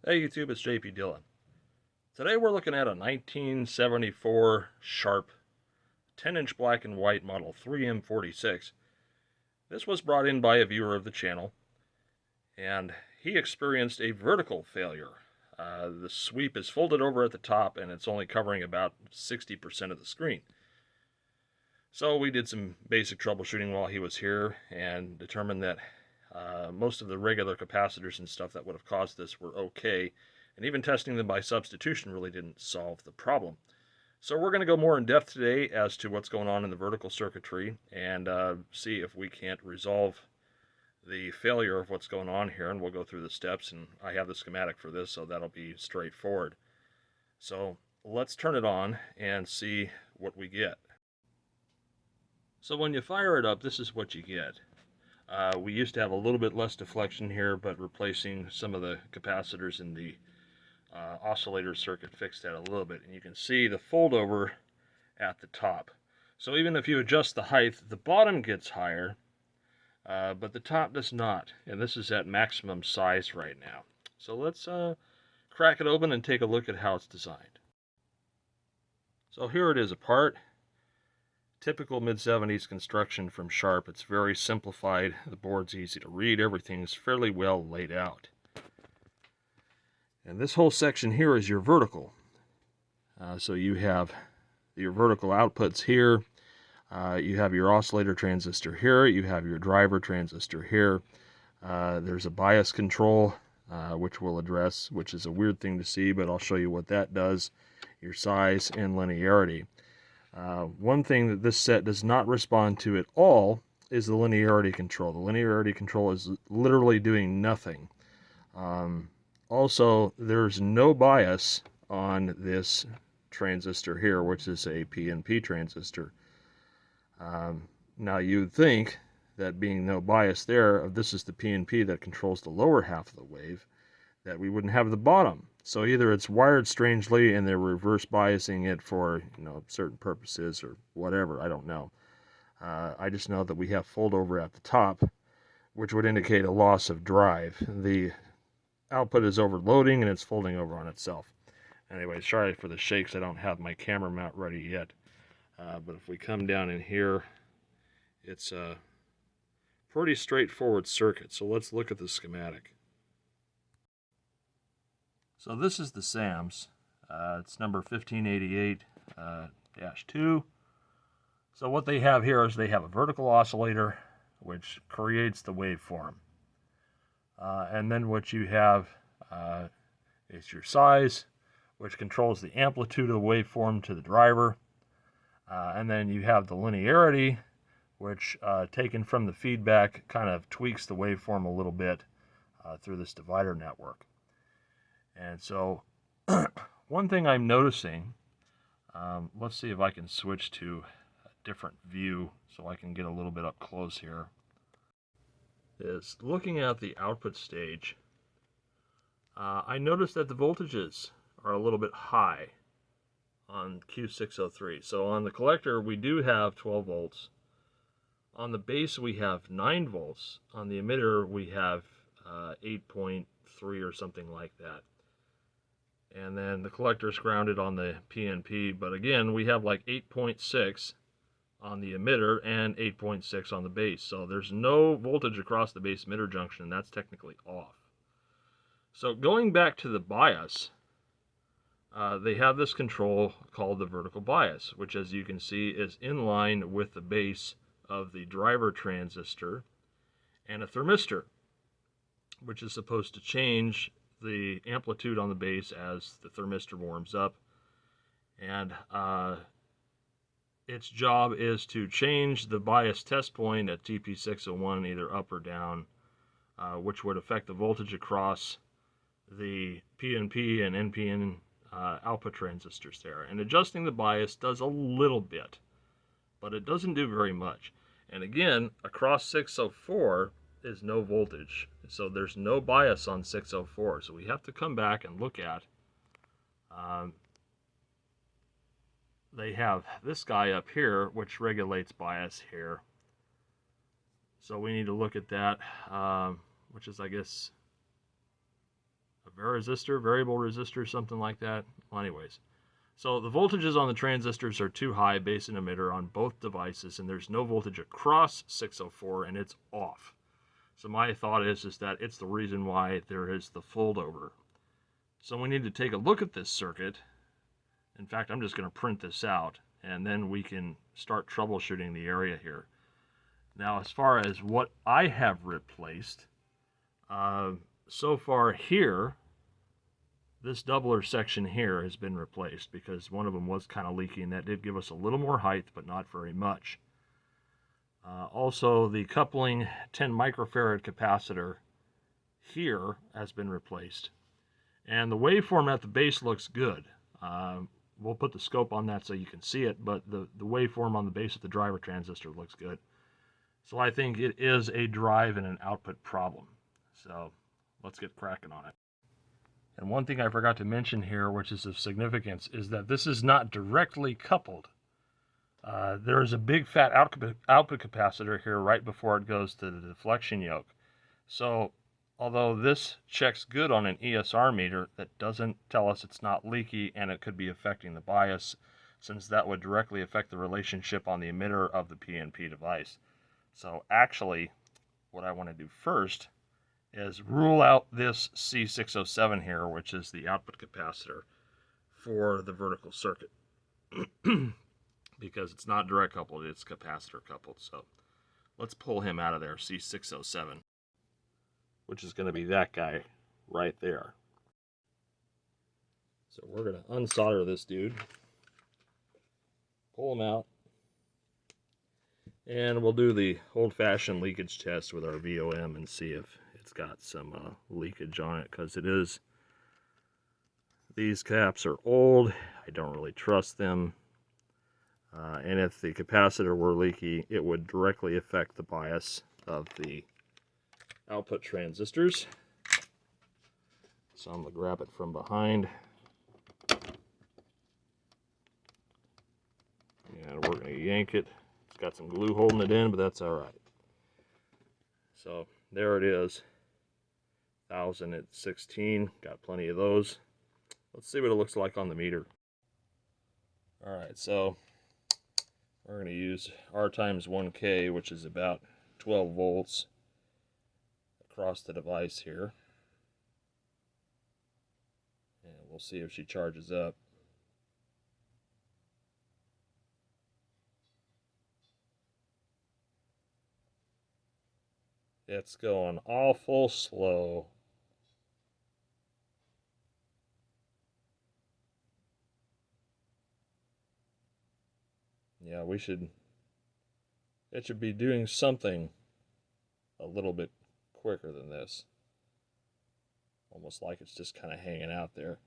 Hey YouTube, it's JP Dillon. Today we're looking at a 1974 Sharp 10-inch black and white model 3m-46. This was brought in by a viewer of the channel, and he experienced a vertical failure. The sweep is folded over at the top, and it's only covering about 60% of the screen. So we did some basic troubleshooting while he was here and determined that most of the regular capacitors and stuff that would have caused this were okay, and even testing them by substitution really didn't solve the problem. So we're going to go more in depth today as to what's going on in the vertical circuitry and see if we can't resolve the failure of what's going on here, and we'll go through the steps, and I have the schematic for this, so that'll be straightforward. So let's turn it on and see what we get. So when you fire it up, this is what you get. We used to have a little bit less deflection here, but replacing some of the capacitors in the oscillator circuit fixed that a little bit. And you can see the foldover at the top. So even if you adjust the height, the bottom gets higher, but the top does not. And this is at maximum size right now. So let's crack it open and take a look at how it's designed. So here it is apart. Typical mid-70s construction from Sharp. It's very simplified. The board's easy to read. Everything's fairly well laid out. And this whole section here is your vertical. So you have your vertical outputs here. You have your oscillator transistor here. You have your driver transistor here. There's a bias control, which we'll address, which is a weird thing to see, but I'll show you what that does. Your size and linearity. One thing that this set does not respond to at all is the linearity control. The linearity control is literally doing nothing. Also, there's no bias on this transistor here, which is a PNP transistor. Now you'd think that being no bias there, this is the PNP that controls the lower half of the wave, that we wouldn't have the bottom. So either it's wired strangely and they're reverse biasing it for, certain purposes or whatever, I don't know. I just know that we have foldover at the top, which would indicate a loss of drive. The output is overloading and it's folding over on itself. Anyway, sorry for the shakes, I don't have my camera mount ready yet. But if we come down in here, it's a pretty straightforward circuit. So let's look at the schematic. So this is the SAMS. It's number 1588-2. So what they have here is they have a vertical oscillator, which creates the waveform. And then what you have is your size, which controls the amplitude of the waveform to the driver. And then you have the linearity, which taken from the feedback kind of tweaks the waveform a little bit through this divider network. And so one thing I'm noticing, let's see if I can switch to a different view so I can get a little bit up close here, is looking at the output stage. I noticed that the voltages are a little bit high on Q603. So on the collector we do have 12 volts. On the base we have 9 volts. On the emitter we have 8.3 or something like that. And then the collector is grounded on the PNP, but again, we have like 8.6 on the emitter and 8.6 on the base. So there's no voltage across the base emitter junction, and that's technically off. So going back to the bias, they have this control called the vertical bias, which as you can see is in line with the base of the driver transistor, and a thermistor, which is supposed to change the amplitude on the base as the thermistor warms up, and its job is to change the bias test point at TP601 either up or down, which would affect the voltage across the PNP and NPN output transistors there. And adjusting the bias does a little bit, but it doesn't do very much. And again, across 604 is no voltage, so there's no bias on 604. So we have to come back and look at, they have this guy up here which regulates bias here. So we need to look at that, which is, I guess, a Resistor, variable resistor, something like that. Well, anyways, so the voltages on the transistors are too high, base and emitter, on both devices, and there's no voltage across 604, and it's off. So my thought is that it's the reason why there is the foldover. So we need to take a look at this circuit. In fact, I'm just going to print this out, and then we can start troubleshooting the area here. Now, as far as what I have replaced, so far here, this doubler section here has been replaced because one of them was kind of leaky, and that did give us a little more height, but not very much. Also, the coupling 10 microfarad capacitor here has been replaced. And the waveform at the base looks good. We'll put the scope on that so you can see it, but the waveform on the base of the driver transistor looks good. So I think it is a drive and an output problem. So let's get cracking on it. And one thing I forgot to mention here, which is of significance, is that this is not directly coupled. There is a big fat output capacitor here right before it goes to the deflection yoke. So although this checks good on an ESR meter, that doesn't tell us it's not leaky, and it could be affecting the bias, since that would directly affect the relationship on the emitter of the PNP device. So actually, what I want to do first is rule out this C607 here, which is the output capacitor for the vertical circuit. Because it's not direct coupled, it's capacitor coupled. So let's pull him out of there, C607, which is going to be that guy right there. So we're going to unsolder this dude, pull him out, and we'll do the old-fashioned leakage test with our VOM and see if it's got some leakage on it, because it is, these caps are old, I don't really trust them. And if the capacitor were leaky, it would directly affect the bias of the output transistors. So I'm going to grab it from behind. And we're going to yank it. It's got some glue holding it in, but that's all right. So there it is. 1000 at 16. Got plenty of those. Let's see what it looks like on the meter. All right, so we're going to use R times 1K, which is about 12 volts across the device here. And we'll see if she charges up. It's going awful slow. Yeah, it should be doing something a little bit quicker than this. Almost like it's just kind of hanging out there.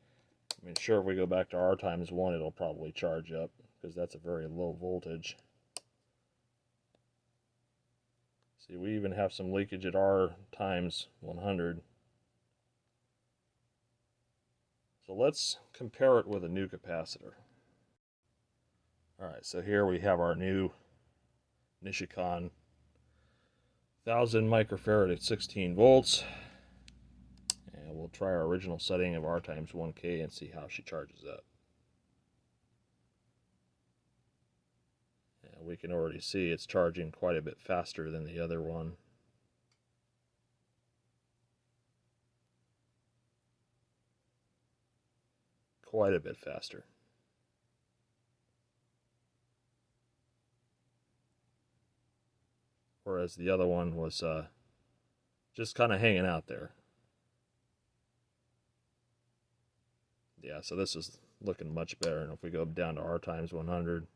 I mean, sure, if we go back to R times 1, it'll probably charge up, because that's a very low voltage. See, we even have some leakage at R times 100. So let's compare it with a new capacitor. Alright, so here we have our new Nichicon 1000 microfarad at 16 volts. And we'll try our original setting of R times 1K and see how she charges up. And we can already see it's charging quite a bit faster than the other one. Quite a bit faster. Whereas the other one was just kind of hanging out there. Yeah, so this is looking much better. And if we go down to R times 100,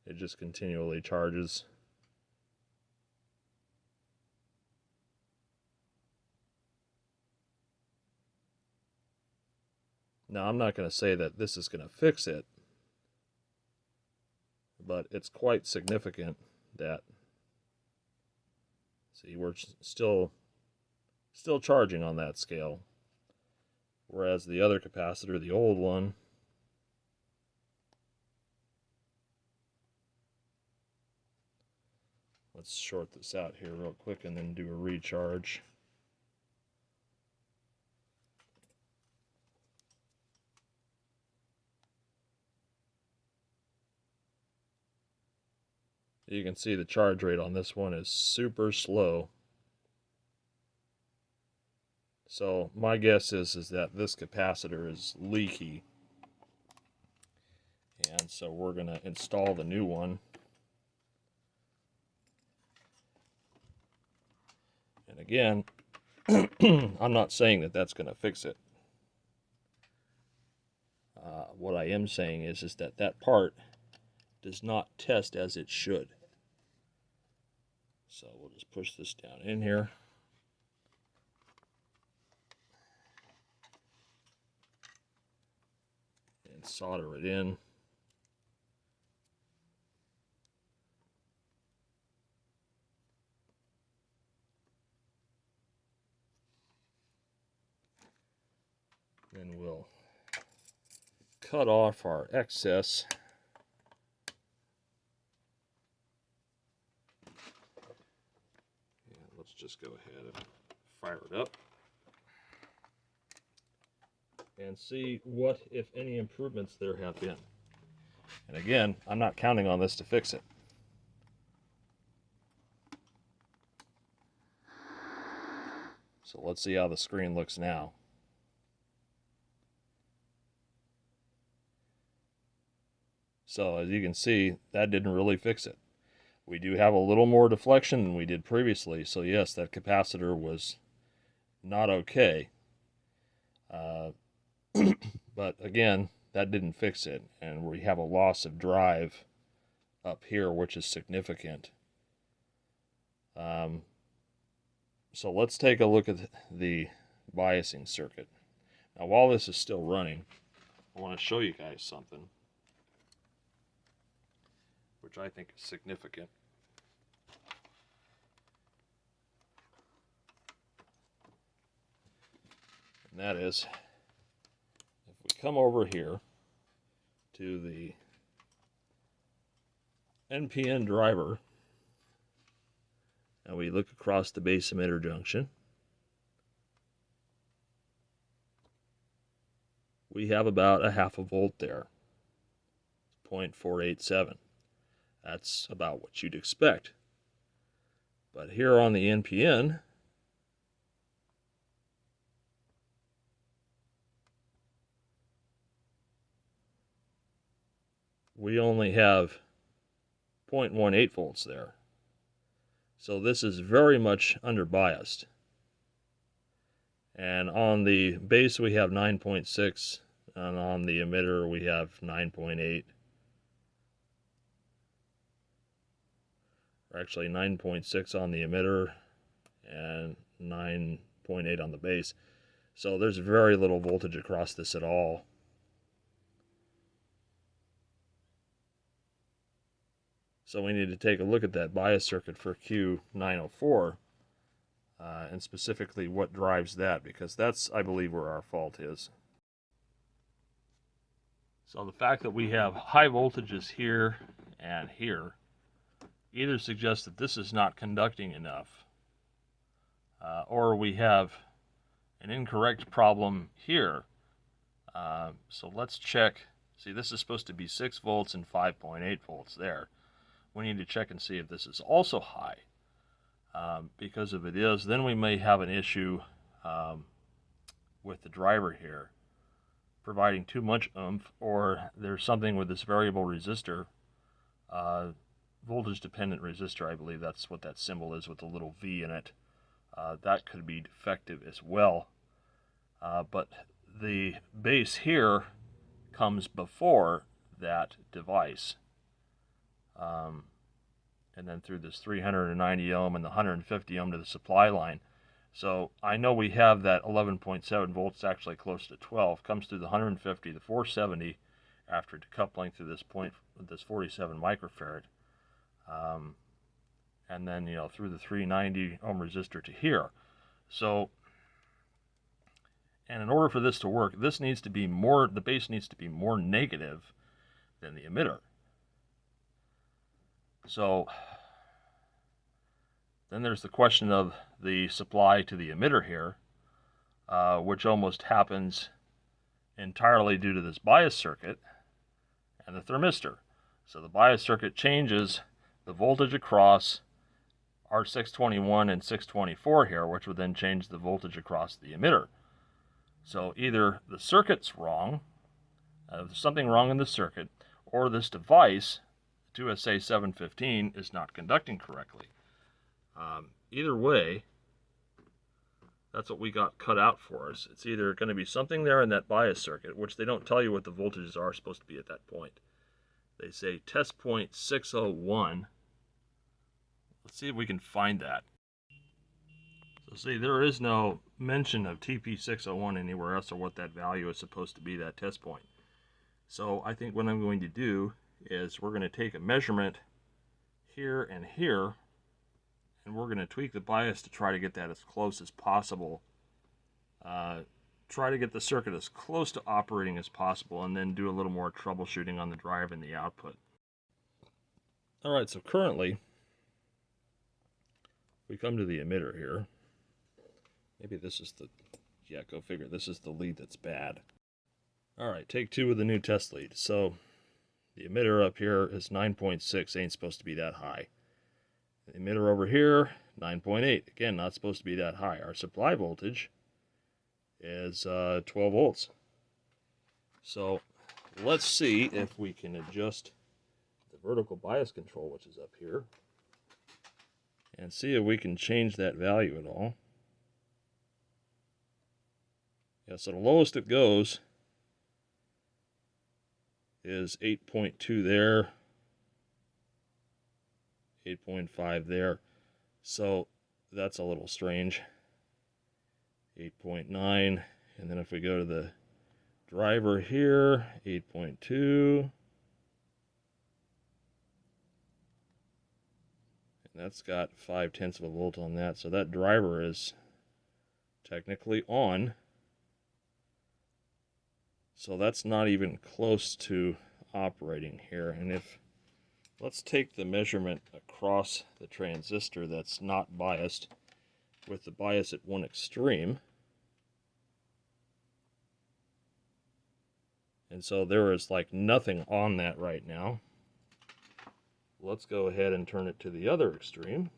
it just continually charges. Now, I'm not going to say that this is going to fix it, but it's quite significant that, see, we're still charging on that scale, whereas the other capacitor, the old one, let's short this out here real quick and then do a recharge. You can see the charge rate on this one is super slow. So my guess is that this capacitor is leaky. And so we're going to install the new one. And again, I'm not saying that that's going to fix it. What I am saying is that that part does not test as it should. So we'll just push this down in here. And solder it in. Then we'll cut off our excess. And let's just go ahead and fire it up and see what, if any, improvements there have been. And again, I'm not counting on this to fix it. So let's see how the screen looks now. So as you can see, that didn't really fix it. We do have a little more deflection than we did previously, so yes, that capacitor was not okay. But again, that didn't fix it, and we have a loss of drive up here, which is significant. So let's take a look at the biasing circuit. Now, while this is still running, I want to show you guys something which I think is significant. And that is, if we come over here to the NPN driver and we look across the base emitter junction, we have about a half a volt there, 0.487. That's about what you'd expect. But here on the NPN, we only have 0.18 volts there. So this is very much underbiased. And on the base we have 9.6, and on the emitter we have 9.8. Actually 9.6 on the emitter and 9.8 on the base. So there's very little voltage across this at all. So we need to take a look at that bias circuit for Q904 and specifically what drives that, because that's, I believe, where our fault is. So the fact that we have high voltages here and here either suggests that this is not conducting enough, or we have an incorrect problem here. So let's check. See, this is supposed to be 6 volts and 5.8 volts there. We need to check and see if this is also high. Because if it is, then we may have an issue with the driver here providing too much oomph, or there's something with this variable resistor, voltage dependent resistor, I believe that's what that symbol is with the little V in it. That could be defective as well. But the base here comes before that device. And then through this 390 ohm and the 150 ohm to the supply line. So I know we have that 11.7 volts, actually close to 12, comes through the 150, the 470 after decoupling through this point with this 47 microfarad. And then, through the 390 ohm resistor to here. So, and in order for this to work, this needs to be more, the base needs to be more negative than the emitter. So then there's the question of the supply to the emitter here, which almost happens entirely due to this bias circuit and the thermistor. So the bias circuit changes the voltage across R621 and 624 here, which would then change the voltage across the emitter. So either the circuit's wrong, there's something wrong in the circuit, or this device, 2SA715, is not conducting correctly. Either way, that's what we got cut out for us. It's either going to be something there in that bias circuit, which they don't tell you what the voltages are supposed to be at that point. They say test point 601. Let's see if we can find that. So see, there is no mention of TP601 anywhere else or what that value is supposed to be, that test point. So I think what I'm going to do is we're going to take a measurement here and here, and we're going to tweak the bias to try to get that as close as possible. Try to get the circuit as close to operating as possible, and then do a little more troubleshooting on the drive and the output. Alright, so currently, we come to the emitter here. Maybe this is the, yeah, go figure, this is the lead that's bad. Alright, take 2 with the new test lead. So, the emitter up here is 9.6, ain't supposed to be that high. The emitter over here, 9.8, again, not supposed to be that high. Our supply voltage is 12 volts. So, let's see if we can adjust the vertical bias control, which is up here, and see if we can change that value at all. Yeah, so the lowest it goes is 8.2 there, 8.5 there. So that's a little strange. 8.9, and then if we go to the driver here, 8.2. And that's got 0.5 of a volt on that. So that driver is technically on. So that's not even close to operating here. And if, let's take the measurement across the transistor that's not biased with the bias at one extreme. And so there is like nothing on that right now. Let's go ahead and turn it to the other extreme.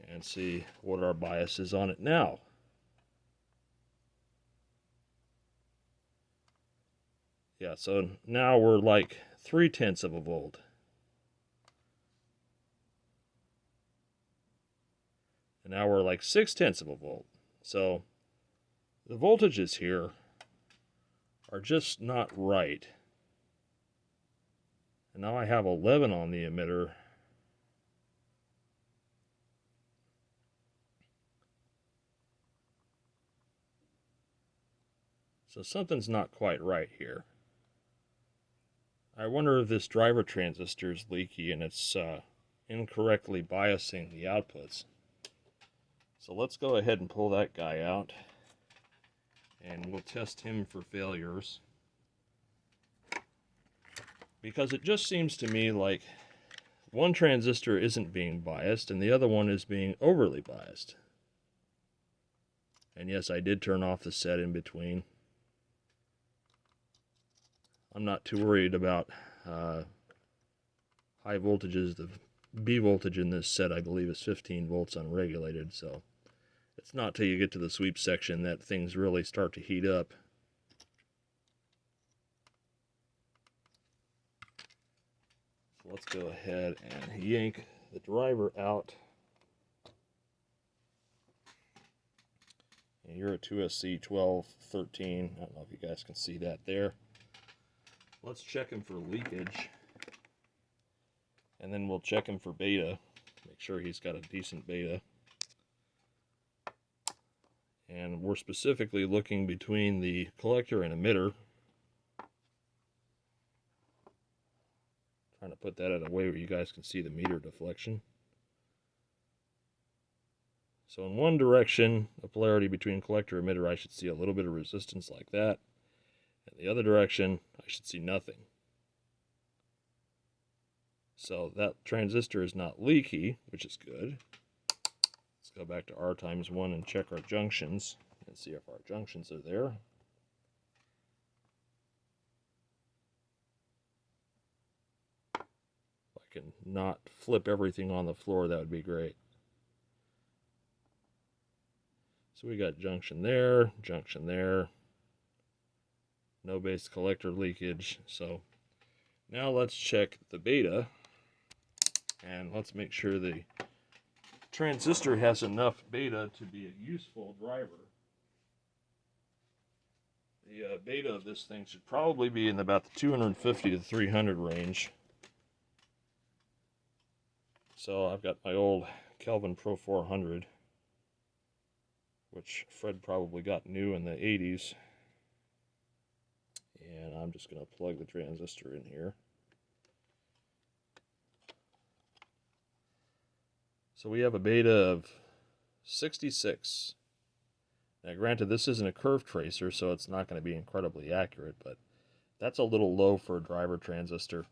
And see what our bias is on it now. Yeah, so now we're like 0.3 of a volt. And now we're like 0.6 of a volt. So the voltages here are just not right. And now I have 11 on the emitter. So something's not quite right here. I wonder if this driver transistor is leaky and it's incorrectly biasing the outputs. So let's go ahead and pull that guy out, and we'll test him for failures. Because it just seems to me like one transistor isn't being biased and the other one is being overly biased. And yes, I did turn off the set in between. I'm not too worried about high voltages. The B voltage in this set, I believe, is 15 volts unregulated, so it's not till you get to the sweep section that things really start to heat up. So let's go ahead and yank the driver out. And you're a 2SC1213. I don't know if you guys can see that there. Let's check him for leakage, and then we'll check him for beta, make sure he's got a decent beta. And we're specifically looking between the collector and emitter. Trying to put that in a way where you guys can see the meter deflection. So in one direction, a polarity between collector and emitter, I should see a little bit of resistance like that. In the other direction, I should see nothing. So that transistor is not leaky, which is good. Let's go back to R times 1 and check our junctions and see if our junctions are there. can not flip everything on the floor, that would be great. So we got junction there, no base collector leakage. So now let's check the beta, and let's make sure the transistor has enough beta to be a useful driver. The beta of this thing should probably be in about the 250 to 300 range. So I've got my old Kelvin Pro 400, which Fred probably got new in the 80s. And I'm just going to plug the transistor in here. So we have a beta of 66. Now granted, this isn't a curve tracer, so it's not going to be incredibly accurate, but that's a little low for a driver transistor.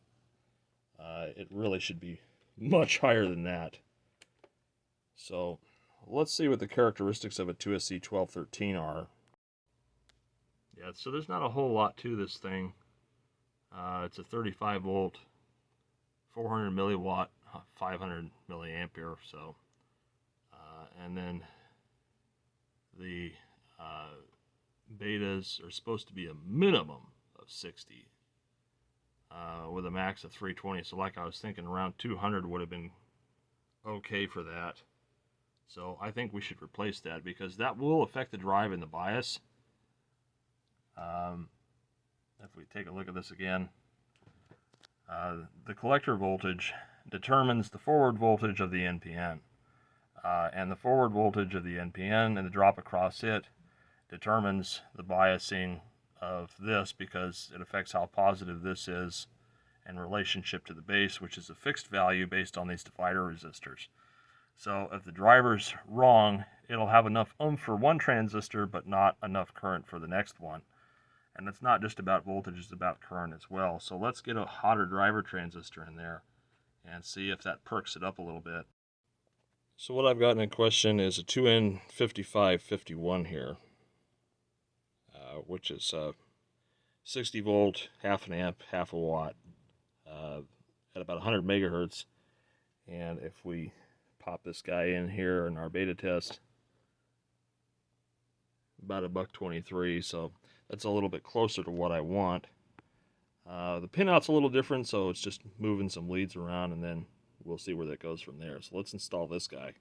It really should be much higher than that. So let's see what the characteristics of a 2SC1213 are. Yeah, so there's not a whole lot to this thing. It's a 35 volt, 400 milliwatt, 500 milliampere. So, and then the betas are supposed to be a minimum of 60, with a max of 320. So, like I was thinking, around 200 would have been okay for that. So I think we should replace that because that will affect the drive and the bias. If we take a look at this again, the collector voltage determines the forward voltage of the NPN. And the forward voltage of the NPN and the drop across it determines the biasing of this because it affects how positive this is in relationship to the base, which is a fixed value based on these divider resistors. So if the driver's wrong, it'll have enough oomph for one transistor, but not enough current for the next one. And it's not just about voltage, it's about current as well. So let's get a hotter driver transistor in there and see if that perks it up a little bit. So what I've gotten in question is a 2N5551 here, which is 60 volt, half an amp, half a watt, at about 100 megahertz. And if we pop this guy in here in our beta test, about $1.23, so that's a little bit closer to what I want. The pinout's a little different, so it's just moving some leads around, and then we'll see where that goes from there. So let's install this guy.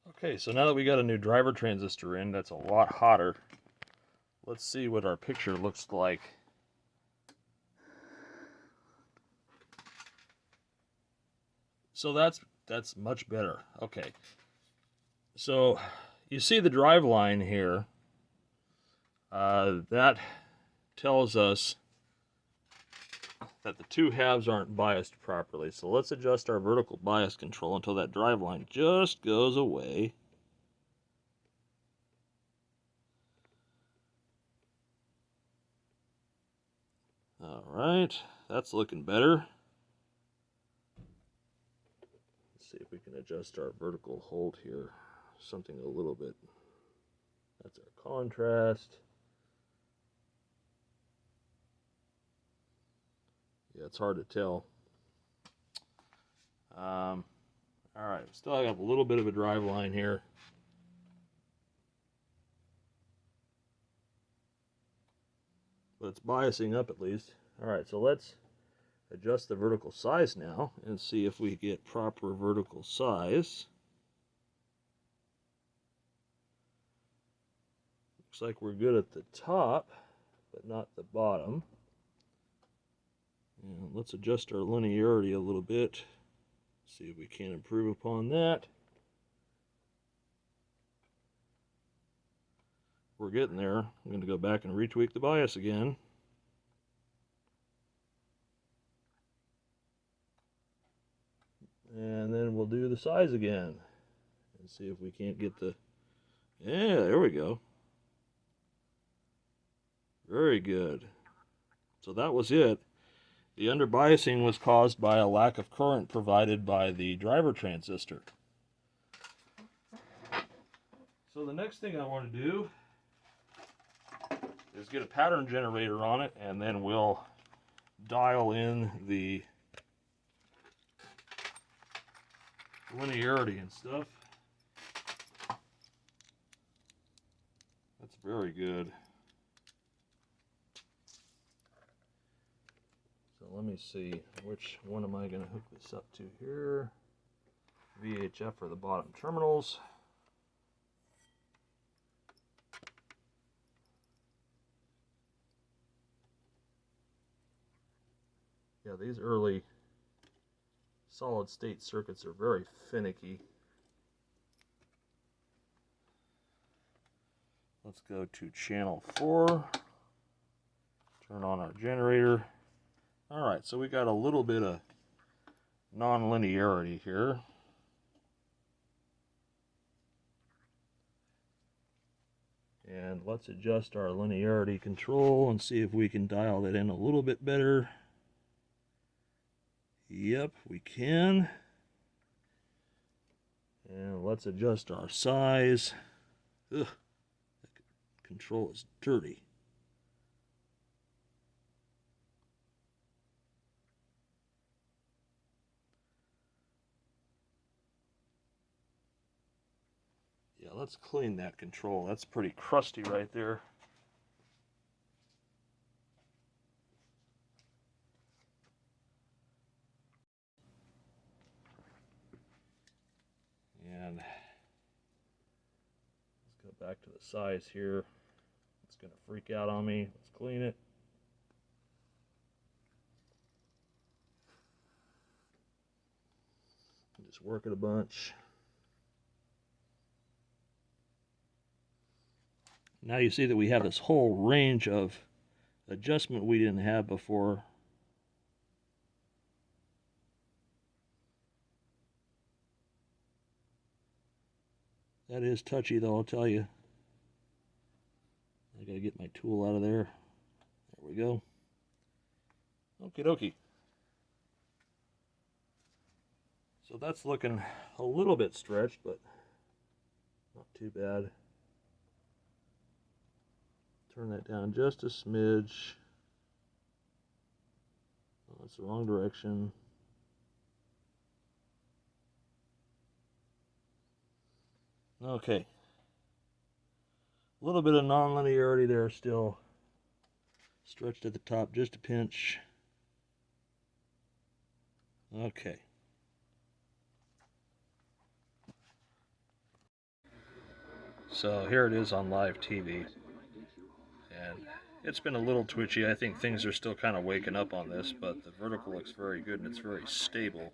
Okay, so now that we got a new driver transistor in, that's a lot hotter. Let's see what our picture looks like. So that's much better. Okay, so you see the drive line here. That tells us that the two halves aren't biased properly. So let's adjust our vertical bias control until that drive line just goes away. All right, that's looking better. Let's see if we can adjust our vertical hold here. Something a little bit. That's our contrast. Yeah, it's hard to tell. All right, still have a little bit of a drive line here. But it's biasing up at least. All right, so let's adjust the vertical size now and see if we get proper vertical size. Looks like we're good at the top, but not the bottom. And let's adjust our linearity a little bit. See if we can improve upon that. We're getting there. I'm going to go back and retweak the bias again. And then we'll do the size again. And see if we can't get the... Yeah, there we go. Very good. So that was it. The underbiasing was caused by a lack of current provided by the driver transistor. So the next thing I want to do is get a pattern generator on it, and then we'll dial in the linearity and stuff. That's very good. So let me see, which one am I going to hook this up to here? VHF for the bottom terminals. Yeah, these early solid state circuits are very finicky. Let's go to channel 4. Turn on our generator. Alright, so we got a little bit of non-linearity here. And let's adjust our linearity control and see if we can dial that in a little bit better. Yep, we can. And let's adjust our size. Ugh, that control is dirty. Yeah, let's clean that control. That's pretty crusty right there. And let's go back to the size here. It's going to freak out on me. Let's clean it. Just work it a bunch. Now you see that we have this whole range of adjustment we didn't have before. That is touchy though, I'll tell you. I gotta get my tool out of there. There we go. Okie dokie. So that's looking a little bit stretched, but not too bad. Turn that down just a smidge. Oh, that's the wrong direction. Okay. A little bit of non-linearity there still. Stretched at the top just a pinch. Okay. So here it is on live TV. And it's been a little twitchy. I think things are still kind of waking up on this, but the vertical looks very good and it's very stable.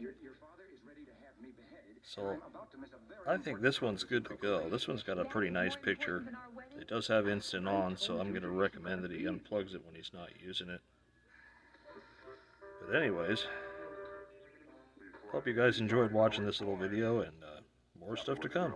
So I think this one's good to go. This one's got a pretty nice picture. It does have instant on, so I'm going to recommend that he unplugs it when he's not using it. But anyways, hope you guys enjoyed watching this little video, and more stuff to come.